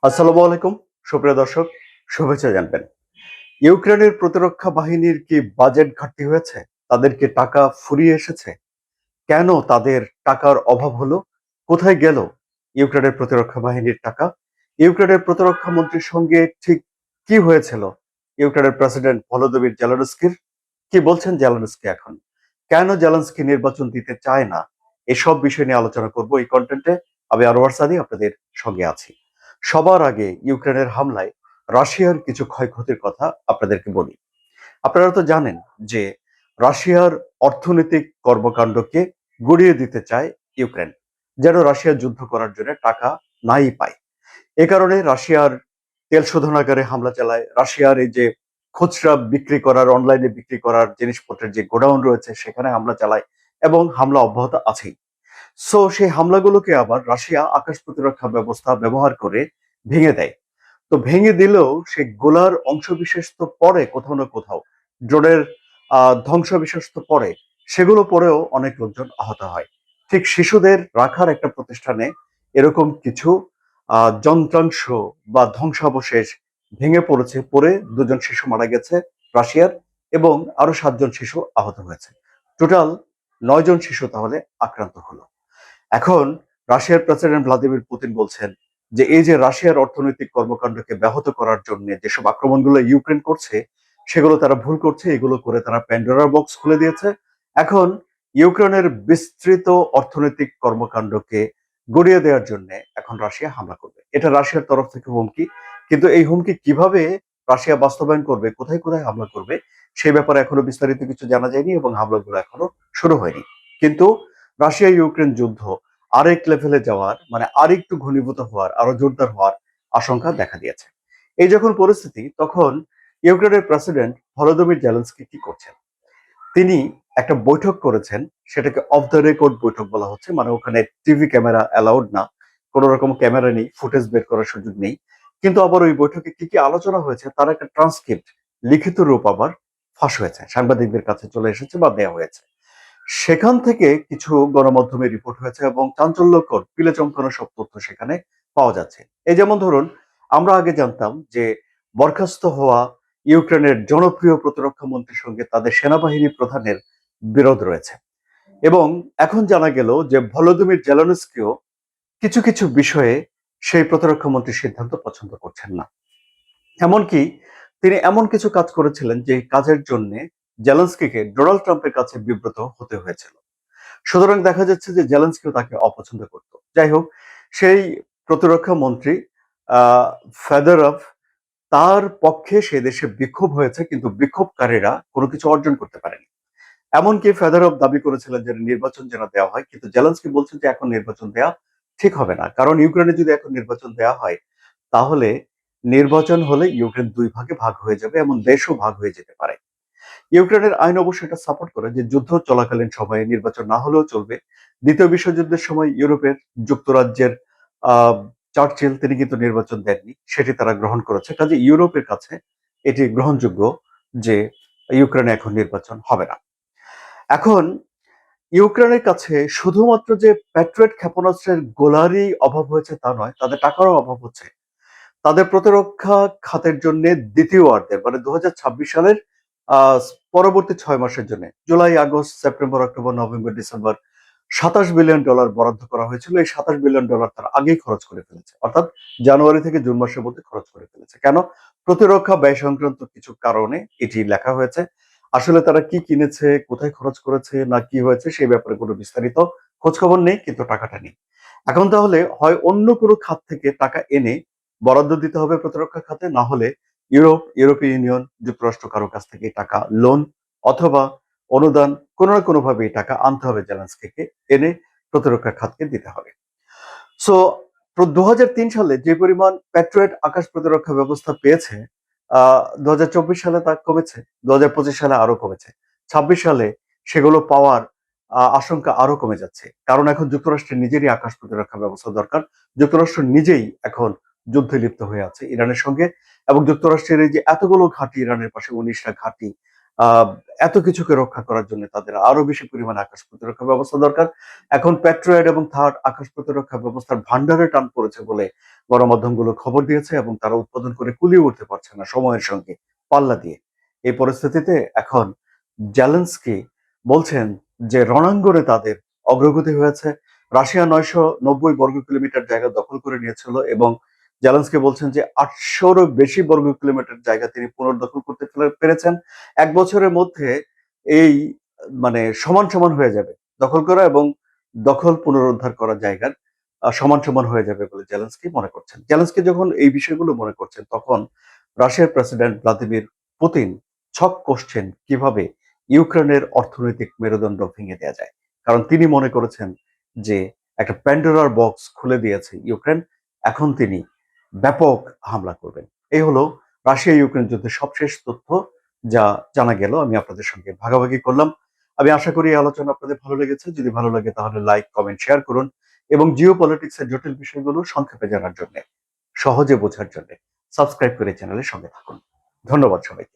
আসসালামু আলাইকুম সুপ্রিয় দর্শক, শুভেচ্ছা জানবেন। ইউক্রেনের প্রতিরক্ষা বাহিনীর কি বাজেট ঘাটতি হয়েছে? তাদের কি টাকা ফুরিয়ে এসেছে? কেন তাদের টাকার অভাব হলো? কোথায় গেল ইউক্রেনের প্রতিরক্ষা বাহিনীর টাকা? ইউক্রেনের প্রতিরক্ষা মন্ত্রীর সঙ্গে ঠিক কি হয়েছিল ইউক্রেনের প্রেসিডেন্ট ভলোদিমির জেলেনস্কির? কি বলছেন জেলেনস্কি এখন? কেন জেলেনস্কি নির্বাচন দিতে চায় না? এসব বিষয় নিয়ে আলোচনা করব এই কন্টেন্টে। আমি আনোয়ার সাদি আপনাদের সঙ্গে আছি। সবার আগে ইউক্রেনের হামলায় রাশিয়ার কিছু ক্ষয়ক্ষতির কথা আপনাদেরকে বলি। আপনারা তো জানেন যে রাশিয়ার অর্থনৈতিক কর্মকাণ্ডকে গুড়িয়ে দিতে চায় ইউক্রেন, যেন রাশিয়া যুদ্ধ করার জন্য টাকা নাই পায়। এ কারণে রাশিয়ার তেল শোধনাগারে হামলা চালায়, রাশিয়ার এই যে খুচরা বিক্রি করার, অনলাইনে বিক্রি করার জিনিসপত্রের যে গোডাউন রয়েছে সেখানে হামলা চালায় এবং হামলা অব্যাহত আছেই। সো সেই হামলাগুলোকে আবার রাশিয়া আকাশ প্রতিরক্ষা ব্যবস্থা ব্যবহার করে ভেঙে দেয়। তো ভেঙে দিলেও সেই গোলার অংশবিশেষ তো পড়ে কোথাও না কোথাও, ড্রোনের ধ্বংসবিশেষ তো পড়ে, সেগুলো পড়েও অনেক লোকজন আহত হয়। ঠিক শিশুদের রাখার একটা প্রতিষ্ঠানে এরকম কিছু যন্ত্রাংশ বা ধ্বংসাবশেষ ভেঙে পড়েছে, পড়ে দুজন শিশু মারা গেছে রাশিয়ার, এবং আরো 7 জন শিশু আহত হয়েছে। টোটাল 9 জন শিশু তাহলে আক্রান্ত হলো। এখন রাশিয়ার প্রেসিডেন্ট ভ্লাদিমির পুতিন বলছেন যে এই যে রাশিয়ার অর্থনৈতিক কর্মকাণ্ডকে ব্যাহত করার জন্য যেসব আক্রমণগুলো ইউক্রেন করছে সেগুলো তারা ভুল করছে, এগুলো করে তারা প্যান্ডোরার বক্স খুলে দিয়েছে। এখন ইউক্রেনের বিস্তৃত অর্থনৈতিক কর্মকাণ্ডকে গড়িয়ে দেওয়ার জন্য এখন রাশিয়া হামলা করবে, এটা রাশিয়ার তরফ থেকে হুমকি। কিন্তু এই হুমকি কিভাবে রাশিয়া বাস্তবায়ন করবে, কোথায় কোথায় হামলা করবে, সে ব্যাপারে এখনো বিস্তারিত কিছু জানা যায়নি এবং হামলাগুলো এখনো শুরু হয়নি। কিন্তু রাশিয়া ইউক্রেন যুদ্ধ আরেক লেভেলে যাওয়ার, মানে আরেকটু ঘনীভূত হওয়ার, আরো জোরদার হওয়ার আশঙ্কা দেখা দিয়েছে। এই যখন পরিস্থিতি, তখন ইউক্রেনের প্রেসিডেন্ট ভলোদিমির জেলেনস্কি কি করছেন? তিনি একটা বৈঠক করেছেন, সেটাকে অফ দ্য রেকর্ড বৈঠক বলা হচ্ছে। মানে ওখানে টিভি ক্যামেরা অ্যালাউড না, কোনো রকম ক্যামেরা নেই, ফুটেজ বের করার সুযোগ নেই। কিন্তু আবার ওই বৈঠকে কি কি আলোচনা হয়েছে তার একটা ট্রান্সক্রিপ্ট, লিখিত রূপ আবার ফাঁস হয়েছে, সাংবাদিকদের কাছে চলে এসেছে বা দেওয়া হয়েছে। সেখান থেকে কিছু গণমাধ্যমে রিপোর্ট হয়েছে এবং চাঞ্চল্যকর, পিলে চমকানো সব তথ্য সেখানে পাওয়া যাচ্ছে। এই যেমন ধরুন, আমরা আগে জানতাম যে বরখাস্ত হওয়া ইউক্রেনের জনপ্রিয় প্রতিরক্ষা মন্ত্রীর সঙ্গে তাদের সেনাবাহিনী প্রধানের বিরোধ রয়েছে, এবং এখন জানা গেল যে ভলোদিমির জেলেনস্কিও কিছু কিছু বিষয়ে সেই প্রতিরক্ষা মন্ত্রীর সিদ্ধান্ত পছন্দ করছেন না। এমনকি তিনি এমন কিছু কাজ করেছিলেন যে কাজের জন্য জেলেনস্কিকে ডোনাল্ড ট্রাম্পের কাছে বিব্রত হতে হয়েছিল। সুতরাং দেখা যাচ্ছে যে জেলেনস্কিও তাকে অপছন্দ করত। যাই হোক, সেই প্রতিরক্ষা মন্ত্রী আহ ফেদরভ, তার পক্ষে সে দেশে বিক্ষোভ হয়েছে, কিন্তু বিক্ষোভকারীরা কোনো কিছু অর্জন করতে পারেনি। এমনকি ফেদরভ দাবি করেছিলেন যে নির্বাচন যেন দেওয়া হয়, কিন্তু জেলেনস্কি বলছেন যে এখন নির্বাচন দেওয়া ঠিক হবে না, কারণ ইউক্রেনে যদি এখন নির্বাচন দেওয়া হয় তাহলে নির্বাচন হলে ইউক্রেন দুই ভাগে ভাগ হয়ে যাবে, এমন দেশও ভাগ হয়ে যেতে পারে। ইউক্রেনের আইন অবশ্য এটা সাপোর্ট করে যে যুদ্ধ চলাকালীন সময়ে নির্বাচন না হলেও চলবে। দ্বিতীয় বিশ্বযুদ্ধের সময় ইউরোপের যুক্তরাজ্যের আহ চার্চিল, তিনি কিন্তু নির্বাচন দেননি, সেটি তারা গ্রহণ করেছে। কাজে ইউরোপের কাছে এটি গ্রহণযোগ্য যে ইউক্রেনে এখন নির্বাচন হবে না। এখন ইউক্রেনের কাছে শুধুমাত্র যে প্যাট্রিয়ট ক্ষেপণাস্ত্রের গোলারই অভাব হয়েছে তা নয়, তাদের টাকারও অভাব হচ্ছে। তাদের প্রতিরক্ষা খাতের জন্য দ্বিতীয় অর্ধে, মানে 2026 সালের আহ, পরবর্তী 6 মাসের জন্য, July, August, September, October, November, December, $27 billion বরাদ্দ করা হয়েছিল। এই $27 বিলিয়ন তারা আগেই খরচ করে ফেলেছে, অর্থাৎ জানুয়ারি থেকে জুন মাসের মধ্যে খরচ করে ফেলেছে। কেন? প্রতিরক্ষা ব্যয় সংক্রান্ত কিছু কারণে এটি লেখা হয়েছে। আসলে তারা কি কিনেছে, কোথায় খরচ করেছে, না কি হয়েছে সেই ব্যাপারে কোনো বিস্তারিত খোঁজ খবর নেই, কিন্তু টাকাটা নেই। এখন তাহলে হয় অন্য কোনো খাত থেকে টাকা এনে বরাদ্দ দিতে হবে প্রতিরক্ষা খাতে, না হলে ইউরোপীয় ইউনিয়ন, যুক্তরাষ্ট্র কারো কাছ থেকে টাকা, লোন অথবা অনুদান, কোনো না কোনো ভাবে এই টাকা আনতে হবে জেলেনস্কিকে, এনে প্রতিরক্ষা খাতকে দিতে হবে। সো 2003 সালে যে পরিমাণ প্যাট্রিয়ট আকাশ প্রতিরক্ষা ব্যবস্থা পেয়েছে, 2024 সালে তা কমেছে, 2025 সালে আরো কমেছে, 26 সালে সেগুলো পাওয়ার আশঙ্কা আরো কমে যাচ্ছে, কারণ এখন যুক্তরাষ্ট্রের নিজেরই আকাশ প্রতিরক্ষা ব্যবস্থা দরকার। যুক্তরাষ্ট্র নিজেই এখন যুদ্ধে লিপ্ত হয়ে আছে ইরানের সঙ্গে, এবং যুক্তরাষ্ট্রের এই যে এতগুলো ঘাঁটি, ইরানের পাশে 19টা ঘাঁটি, আহ এত কিছুকে রক্ষা করার জন্য তাদের আরো বেশি পরিমাণে আকাশ প্রতিরক্ষা ব্যবস্থা দরকার। এখন প্যাট্রিয়ট এবং থার্ড আকাশ প্রতিরক্ষা ব্যবস্থার ভান্ডারে টান পড়েছে বলে গণমাধ্যমগুলো খবর দিয়েছে, এবং তারা উৎপাদন করে কুলিয়ে উঠতে পারছে না সময়ের সঙ্গে পাল্লা দিয়ে। এই পরিস্থিতিতে এখন জেলেনস্কি বলছেন যে রণাঙ্গনে তাদের অগ্রগতি হয়েছে। রাশিয়া 990 বর্গ কিলোমিটার জায়গা দখল করে নিয়েছিল, এবং জেলেনস্কি বলছেন যে 800-রও বেশি বর্গ কিলোমিটার জায়গা তিনি পুনর্দখল করতে পেরেছেন। 1 বছরের মধ্যে এই মানে সমান সমান হয়ে যাবে দখল করা এবং দখল পুনরুদ্ধার করা জায়গার সমান সমান হয়ে যাবে বলে জেলেনস্কি মনে করছেন। জেলেনস্কি যখন এই বিষয়গুলো মনে করছেন, তখন রাশিয়ার প্রেসিডেন্ট ভ্লাদিমির পুতিন ছক কষছেন কিভাবে ইউক্রেনের অর্থনৈতিক মেরুদণ্ড ভেঙে দেওয়া যায়। কারণ তিনি মনে করেছেন যে একটা প্যান্ডোরার বক্স খুলে দিয়েছে ইউক্রেন, এখন তিনি ব্যাপক হামলা করবেন। এই হলো রাশিয়া ইউক্রেন যুদ্ধের সবশেষ তথ্য যা জানা গেল, আমি আপনাদের সঙ্গে ভাগাভাগি করলাম। আমি আশা করি এই আলোচনা আপনাদের ভালো লেগেছে। যদি ভালো লাগে তাহলে লাইক, কমেন্ট, শেয়ার করুন, এবং জিও পলিটিক্স এর জটিল বিষয়গুলো সংক্ষেপে জানার জন্য, সহজে বোঝার জন্য সাবস্ক্রাইব করে চ্যানেলের সঙ্গে থাকুন। ধন্যবাদ সবাইকে।